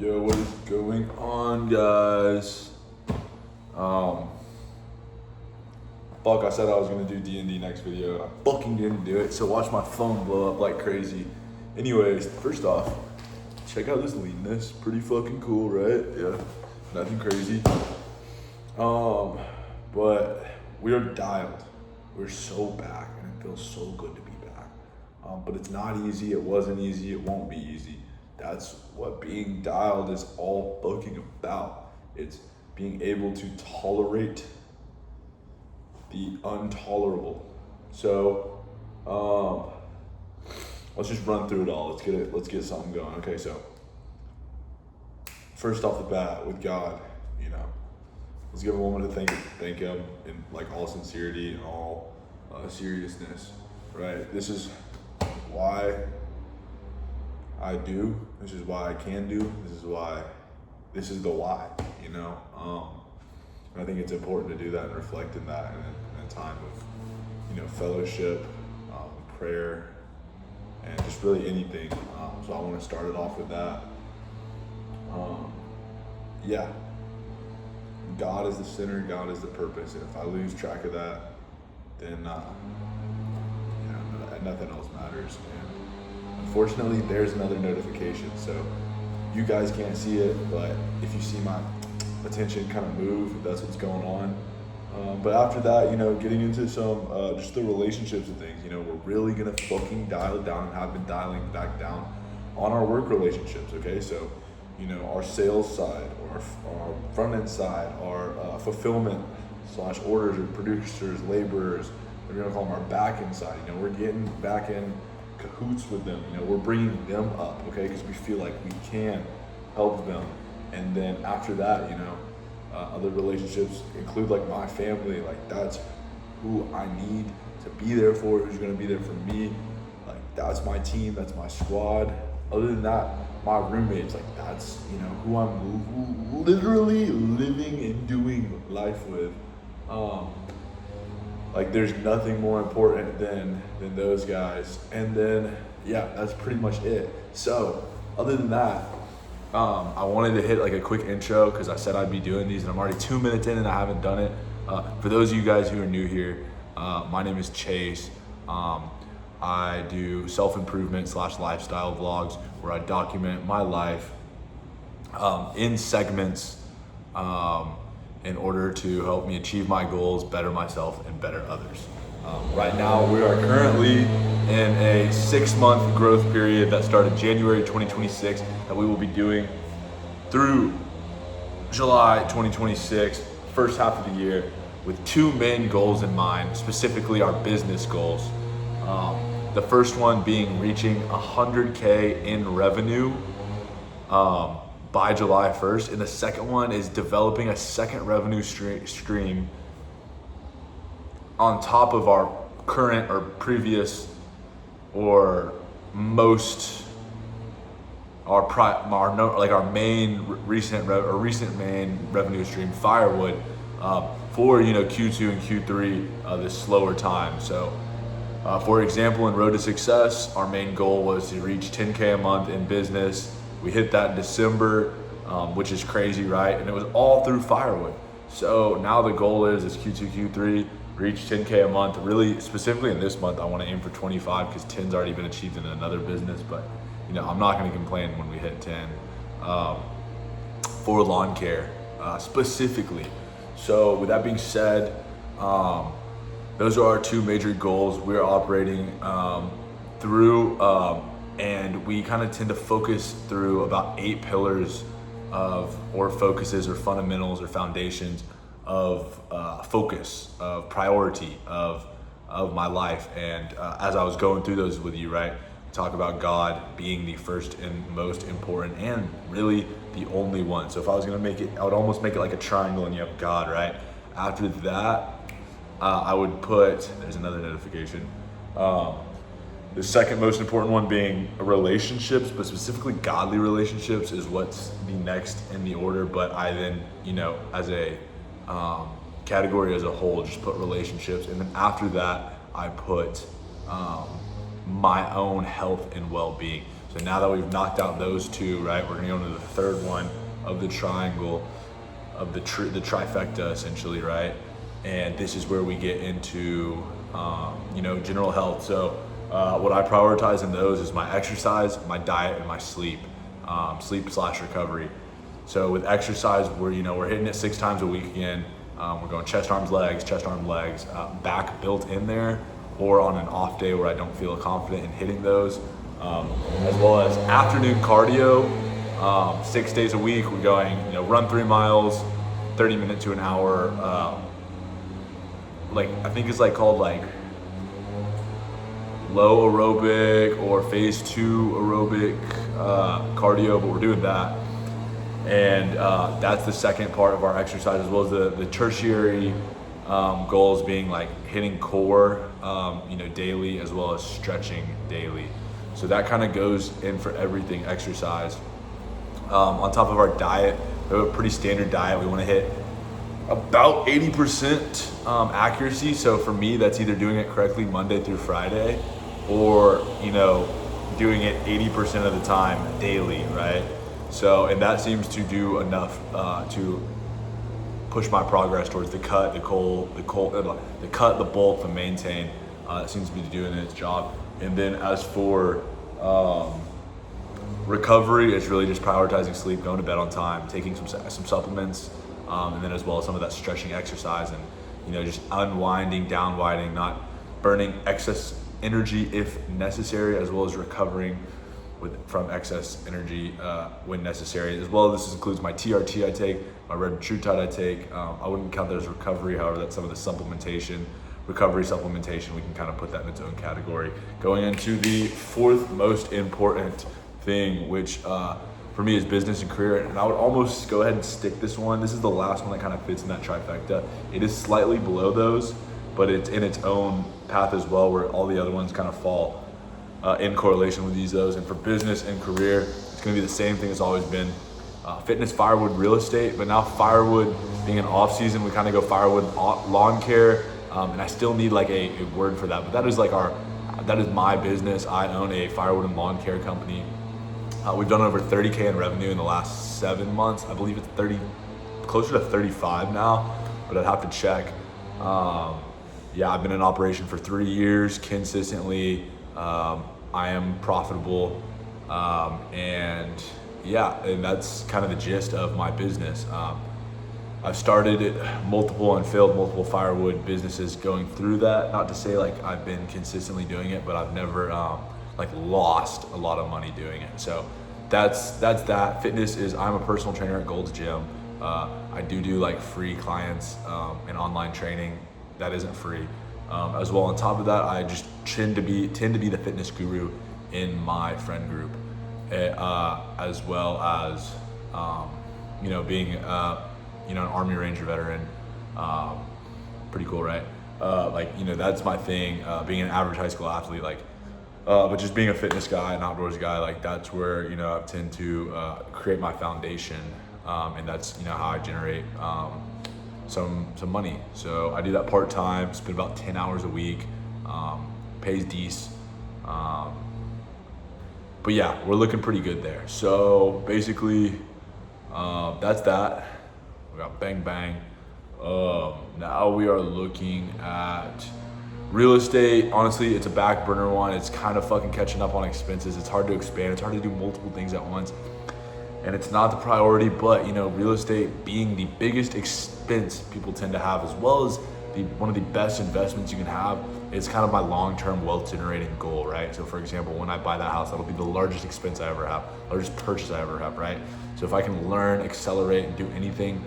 Yo, what is going on, guys? Fuck, I said I was gonna do D&D next video, and I fucking didn't do it, so watch my phone blow up like crazy. Anyways, first off, check out this leanness. Pretty fucking cool, right? Yeah, nothing crazy. But we are dialed. We're so back, and it feels so good to be back. But it's not easy, it wasn't easy, it won't be easy. That's what being dialed is all fucking about. It's being able to tolerate the intolerable. So, let's just run through it all. Let's get something going. Okay, so first off the bat with God, let's give a moment to thank Him in like all sincerity and all seriousness, right? This is why I do. This is why I can do. This is the why, I think it's important to do that and reflect in that in a time of, fellowship, prayer, and just really anything. So I want to start it off with that. God is the center, God is the purpose, and if I lose track of that, then nothing else matters. And unfortunately, there's another notification, so you guys can't see it, but if you see my attention kind of move, that's what's going on. But after that, getting into some just the relationships and things, we're really gonna fucking dial it down and have been dialing back down on our work relationships. Okay, so our sales side, or our front end side, our fulfillment / orders or producers, laborers, we're gonna call them our back end side. We're getting back in cahoots with them. We're bringing them up, okay, because we feel like we can help them. And then after that, other relationships include like my family. Like that's who I need to be there for, who's gonna be there for me. Like that's my team, that's my squad. Other than that, my roommates, like that's, who I'm literally living and doing life with. Like there's nothing more important than those guys. And then, that's pretty much it. So other than that, I wanted to hit like a quick intro because I said I'd be doing these, and I'm already 2 minutes in and I haven't done it. For those of you guys who are new here, my name is Chase. I do self-improvement / lifestyle vlogs where I document my life in segments in order to help me achieve my goals, better myself, and better others. Right now, we are currently in a 6-month growth period that started January 2026 that we will be doing through July 2026, first half of the year, with 2 main goals in mind, specifically our business goals. The first one being reaching 100K in revenue by July 1st. And the second one is developing a second revenue stream on top of our current or previous or most our main recent main revenue stream, firewood, for Q2 and Q3 this slower time. So for example, in Road to Success, our main goal was to reach 10K a month in business. We hit that in December, which is crazy, right? And it was all through firewood. So now the goal is Q2, Q3, reach 10K a month. Really, specifically in this month, I want to aim for 25 because 10's already been achieved in another business. But I'm not going to complain when we hit 10 for lawn care specifically. So with that being said, those are our 2 major goals we're operating through, and we kind of tend to focus through about 8 pillars focuses or fundamentals or foundations of focus, of priority, of my life. And as I was going through those with you, right, talk about God being the first and most important and really the only one. So if I was gonna make it, I would almost make it like a triangle, and you have God, right? After that, I would put, there's another notification. The second most important one being relationships, but specifically godly relationships is what's the next in the order. But I then, as a category as a whole, just put relationships. And then after that, I put my own health and well-being. So now that we've knocked out those two, right, we're gonna go into the third one of the triangle, of the trifecta essentially, right? And this is where we get into, general health. So what I prioritize in those is my exercise, my diet, and my sleep, sleep/recovery. So with exercise, we're hitting it 6 times a week again. We're going chest, arms, legs, back built in there, or on an off day where I don't feel confident in hitting those, as well as afternoon cardio. 6 days a week, we're going, run 3 miles, 30 minutes to an hour. I think it's called low aerobic or phase 2 aerobic cardio, but we're doing that. And that's the second part of our exercise, as well as the tertiary goals being hitting core, daily, as well as stretching daily. So that kind of goes in for everything exercise. On top of our diet, we have a pretty standard diet. We want to hit about 80% accuracy. So for me, that's either doing it correctly Monday through Friday, or doing it 80% of the time daily, right? So, and that seems to do enough to push my progress towards the cut, the cut, the bulk, the maintain. It seems to be doing its job. And then as for recovery, it's really just prioritizing sleep, going to bed on time, taking some supplements, and then as well as some of that stretching exercise, and just unwinding, downwinding, not burning excess energy if necessary, as well as recovering from excess energy when necessary. As well, this includes my TRT I take, my retatrutide I take. I wouldn't count that as recovery, however, that's some of the recovery supplementation. We can kind of put that in its own category. Going into the fourth most important thing, which for me is business and career, and I would almost go ahead and stick this one. This is the last one that kind of fits in that trifecta. It is slightly below those, but it's in its own path as well, where all the other ones kind of fall in correlation with those. And for business and career, it's going to be the same thing it's always been. Fitness, firewood, real estate, but now firewood being an off season, we kind of go firewood, lawn care, and I still need a word for that, but that is my business. I own a firewood and lawn care company. We've done over 30K in revenue in the last 7 months. I believe it's closer to 35 now, but I'd have to check. I've been in operation for 3 years consistently. I am profitable, and that's kind of the gist of my business. I've started multiple and failed multiple firewood businesses going through that. Not to say I've been consistently doing it, but I've never lost a lot of money doing it. So that's that. Fitness is, I'm a personal trainer at Gold's Gym. I do free clients and online training that isn't free. As well, on top of that, I just tend to be the fitness guru in my friend group, as well as being an Army Ranger veteran. Pretty cool, right? That's my thing. Being an average high school athlete, but just being a fitness guy, an outdoors guy, that's where I tend to create my foundation, and that's how I generate some money. So I do that part time, spend about 10 hours a week, pays decent. But yeah, we're looking pretty good there. So basically, that's that. We got bang bang. Now we are looking at real estate. Honestly, it's a back burner one. It's kind of fucking catching up on expenses. It's hard to expand. It's hard to do multiple things at once. And it's not the priority, but real estate being the biggest expense people tend to have, as well as one of the best investments you can have, is kind of my long-term wealth generating goal, right? So for example, when I buy that house, that'll be the largest expense I ever have, largest purchase I ever have, right? So if I can learn, accelerate, and do anything,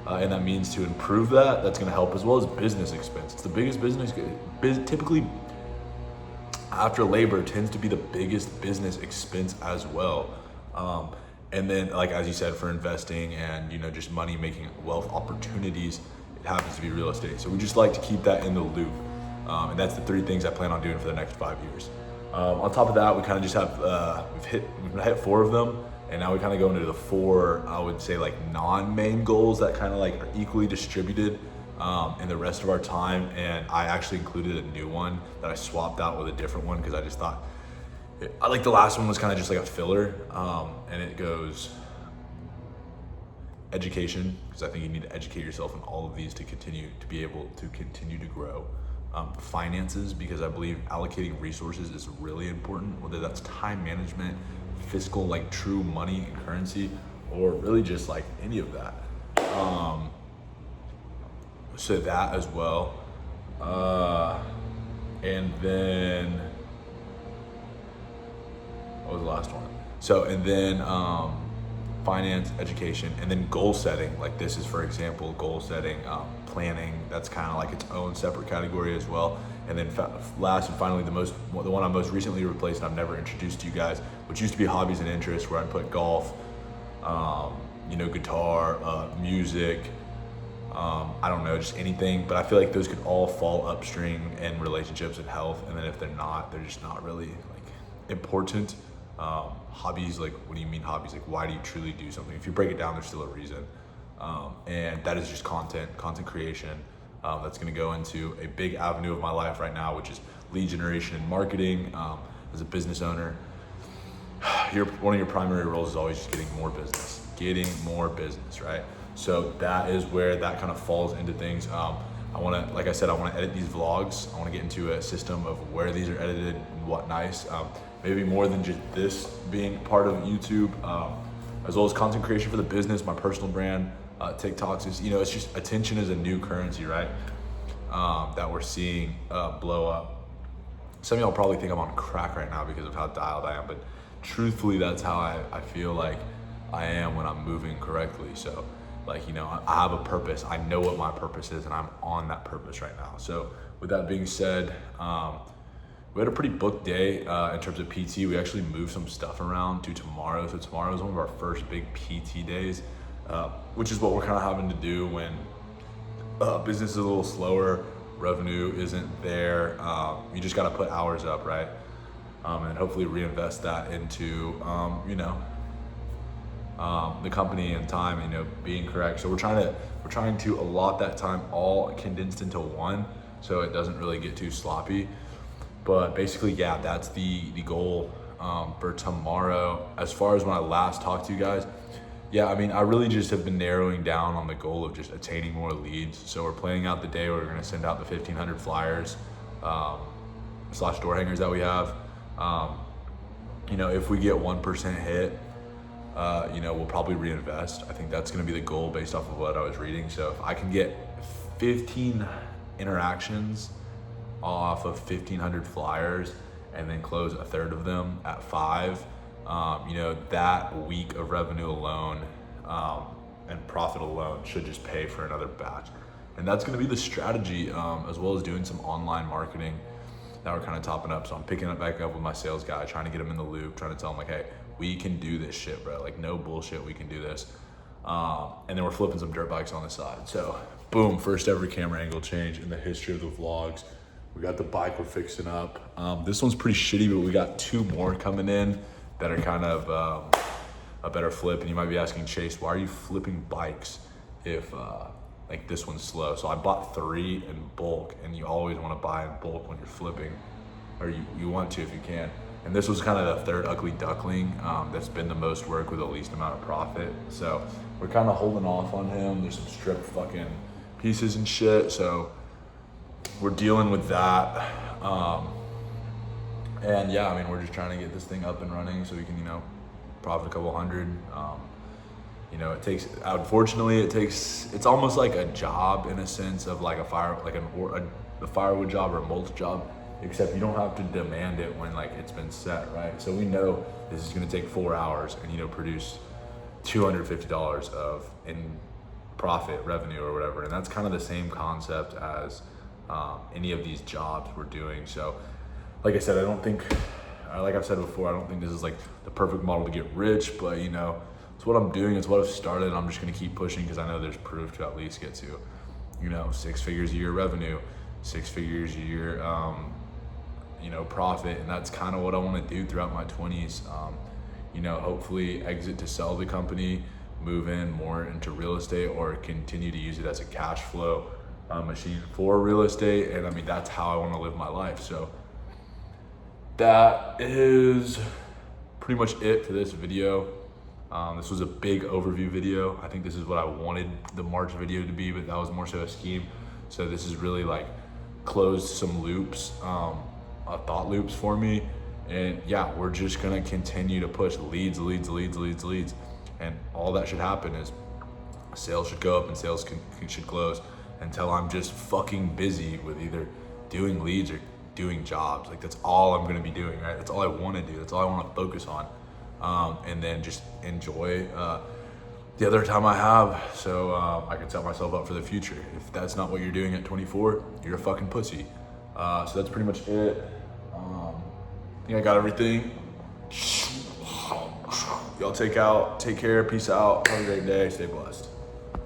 and that means to improve that, that's gonna help, as well as business expense. It's the biggest business, typically after labor tends to be the biggest business expense as well. And then, as you said, for investing and just money making wealth opportunities, it happens to be real estate. So we just like to keep that in the loop, and that's the 3 things I plan on doing for the next 5 years. On top of that, we kind of just have we've hit 4 of them, and now we kind of go into the 4, I would say non-main goals that kind of are equally distributed in the rest of our time. And I actually included a new one that I swapped out with a different one, because I just thought I like the last one was kind of just like a filler, and it goes education, because I think you need to educate yourself in all of these to continue to be able to continue to grow. Finances, because I believe allocating resources is really important, whether that's time management, fiscal, like true money and currency, or really just like any of that. So that as well. And then, what was the last one? So, and then finance, education, and then goal setting. Like this is, for example, goal setting, planning. That's kind of like its own separate category as well. And then last and finally, the one I most recently replaced, and I've never introduced to you guys, which used to be hobbies and interests, where I put golf, guitar, music, I don't know, just anything. But I feel like those could all fall upstream in relationships and health. And then if they're not, they're just not really like important. Hobbies, like, what do you mean hobbies? Like, why do you truly do something? If you break it down, there's still a reason. And that is just content creation. That's gonna go into a big avenue of my life right now, which is lead generation and marketing. As a business owner, one of your primary roles is always just getting more business, right? So that is where that kind of falls into things. I wanna edit these vlogs. I wanna get into a system of where these are edited and what nice. Maybe more than just this being part of YouTube, as well as content creation for the business, my personal brand, TikToks. It's just attention is a new currency, right? That we're seeing blow up. Some of y'all probably think I'm on crack right now because of how dialed I am, but truthfully, that's how I feel like I am when I'm moving correctly. So, I have a purpose. I know what my purpose is, and I'm on that purpose right now. So, with that being said, we had a pretty booked day in terms of PT. We actually moved some stuff around to tomorrow. So tomorrow is one of our first big PT days, which is what we're kind of having to do when business is a little slower, revenue isn't there. You just got to put hours up, right? And hopefully reinvest that into, the company and time, being correct. So we're trying to allot that time all condensed into one, so it doesn't really get too sloppy. But basically, yeah, that's the goal for tomorrow. As far as when I last talked to you guys, I really just have been narrowing down on the goal of just attaining more leads. So we're planning out the day where we're gonna send out the 1,500 flyers / door hangers that we have. If we get 1% hit, we'll probably reinvest. I think that's gonna be the goal based off of what I was reading. So if I can get 15 interactions off of 1,500 flyers and then close a third of them at 5, that week of revenue alone and profit alone should just pay for another batch. And that's going to be the strategy, as well as doing some online marketing that we're kind of topping up. So I'm picking it back up with my sales guy, trying to get him in the loop, trying to tell him like, hey, we can do this shit, bro. Like, no bullshit, we can do this. And then we're flipping some dirt bikes on the side. So boom, first ever camera angle change in the history of the vlogs. We got the bike we're fixing up. This one's pretty shitty, but we got 2 more coming in that are kind of a better flip. And you might be asking, Chase, why are you flipping bikes if this one's slow? So I bought 3 in bulk, and you always want to buy in bulk when you're flipping, or you want to if you can. And this was kind of the third ugly duckling that's been the most work with the least amount of profit. So we're kind of holding off on him. There's some stripped fucking pieces and shit. So we're dealing with that. We're just trying to get this thing up and running so we can, profit a couple hundred. It's almost like a job in a sense of like a firewood job or a mulch job, except you don't have to demand it when it's been set, right? So we know this is gonna take 4 hours and, produce $250 of in profit revenue or whatever. And that's kind of the same concept as any of these jobs we're doing. So like I said, like I've said before, I don't think this is the perfect model to get rich, but it's what I'm doing, it's what I've started. I'm just gonna keep pushing because I know there's proof to at least get to, 6 figures a year revenue, 6 figures a year, profit. And that's kind of what I wanna do throughout my 20s. Hopefully exit to sell the company, move in more into real estate, or continue to use it as a cash flow machine for real estate. And that's how I want to live my life. So that is pretty much it for this video. This was a big overview video. I think this is what I wanted the March video to be, but that was more so a scheme. So this is really like closed some loops, thought loops for me. And yeah, we're just gonna continue to push leads. And all that should happen is sales should go up and sales should close until I'm just fucking busy with either doing leads or doing jobs. Like that's all I'm gonna be doing, right? That's all I wanna do. That's all I wanna focus on. And then just enjoy the other time I have, so I can set myself up for the future. If that's not what you're doing at 24, you're a fucking pussy. So that's pretty much it. I think I got everything. Y'all take care, peace out, have a great day, stay blessed.